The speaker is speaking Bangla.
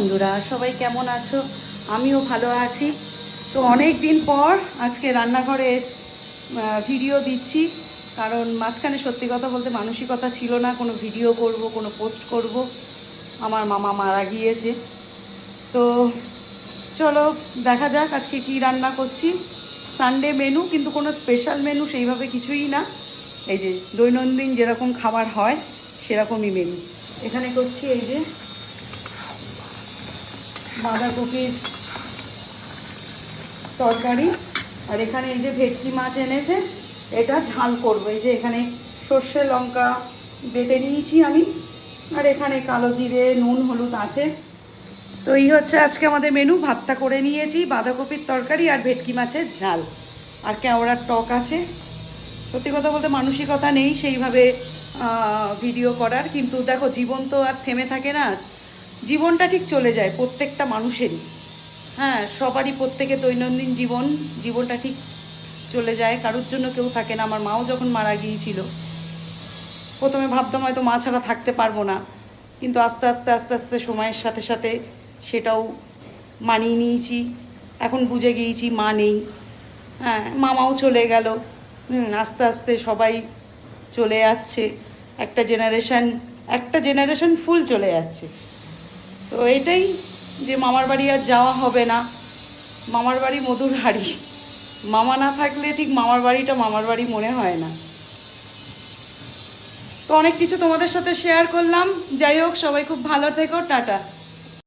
বন্ধুরা, সবাই কেমন আছো? আমিও ভালো আছি। তো অনেক দিন পর আজকে রান্নাঘরে ভিডিও দিচ্ছি, কারণ মাঝখানে সত্যি কথা বলতে মানসিকতা ছিল না কোনো ভিডিও করব, কোনো পোস্ট করব। আমার মামা মারা গিয়েছে। তো চলো দেখা যাক আজকে কি রান্না করছি। সানডে মেনু, কিন্তু কোনো স্পেশাল মেনু সেইভাবে কিছুই না। এই যে দৈনন্দিন যেরকম খাবার হয় সেরকমই মেনু। এখানে করছি এই যে বাঁধাকপির তরকারি, আর এখানে এই যে ভেটকি মাছ এনেছে, এটা ঝাল করবো। এই যে এখানে সর্ষে লঙ্কা বেটে নিয়েছি আমি, আর এখানে কালো জিরে নুন হলুদ আছে। তো এই হচ্ছে আজকে আমাদের মেনু। ভাতটা করে নিয়েছি, বাঁধাকপির তরকারি আর ভেটকি মাছের ঝাল, আর কেওড়ার টক আছে। সত্যি কথা বলতে মানসিকতা নেই সেইভাবে ভিডিও করার, কিন্তু দেখো জীবন তো আর থেমে থাকে না। জীবনটা ঠিক চলে যায় প্রত্যেকটা মানুষেরই। হ্যাঁ, সবারই প্রত্যেকের দৈনন্দিন জীবনটা ঠিক চলে যায়, কারোর জন্য কেউ থাকে না। আমার মাও যখন মারা গিয়েছিল, প্রথমে ভাবতাম হয়তো মা ছাড়া থাকতে পারবো না, কিন্তু আস্তে আস্তে আস্তে আস্তে সময়ের সাথে সাথে সেটাও মানিয়ে নিয়েছি। এখন বুঝে গিয়েছি মা নেই। হ্যাঁ, মামাও চলে গেল। আস্তে আস্তে সবাই চলে যাচ্ছে, একটা জেনারেশন ফুল চলে যাচ্ছে। তো এটাই যে মামার বাড়ি আর যাওয়া হবে না। মামার বাড়ি মধুর হাড়ি, মামা না থাকলে ঠিক মামার বাড়িটা মামার বাড়ি মনে হয় না। তো অনেক কিছু তোমাদের সাথে শেয়ার করলাম। যাই হোক, সবাই খুব ভালো থেকো, টাটা।